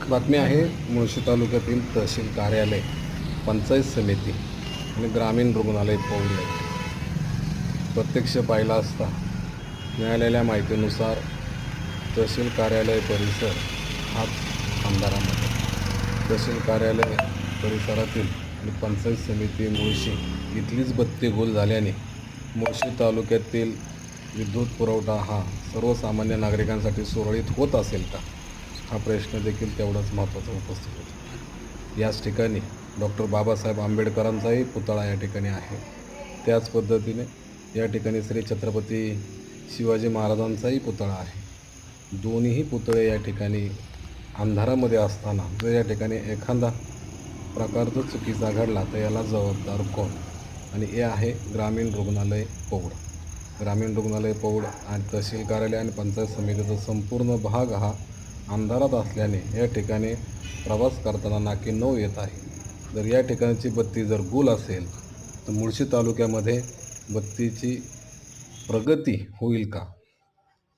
बातमी आहे मुळशी तालुक्यातील तहसील कार्यालय, पंचायत समिती आणि ग्रामीण रुग्णालय पौड येथे प्रत्यक्ष पाहिला असता मिळालेल्या माहितीनुसार तहसील कार्यालय परिसर हाच अंधारामध्ये. तहसील कार्यालय परिसरातील आणि पंचायत समिती मुळशी इथलीच बत्ती गुल झाल्याने मुळशी तालुक्यातील विद्युत पुरवठा हा सर्वसामान्य नागरिकांसाठी सुरळीत होत असेल का, हा प्रश्न देखील तेवढाच महत्त्वाचा उपस्थित होतो. याच ठिकाणी डॉक्टर बाबासाहेब आंबेडकरांचाही पुतळा या ठिकाणी आहे. त्याच पद्धतीने या ठिकाणी श्री छत्रपती शिवाजी महाराजांचाही पुतळा आहे. दोन्हीही पुतळे या ठिकाणी अंधारामध्ये असताना जर या ठिकाणी एखादा प्रकार जर चुकीचा घडला तर याला जबाबदार कोण? आणि हे आहे ग्रामीण रुग्णालय पौड. ग्रामीण रुग्णालय पौड आणि तहसील कार्यालय आणि पंचायत समितीचा संपूर्ण भाग हा अंधारात असल्याने या ठिकाणी प्रवास करताना नाकी नऊ येत आहे. जर या ठिकाणची बत्ती जर गुल असेल तर मुळशी तालुक्यामध्ये बत्तीची प्रगती होईल का,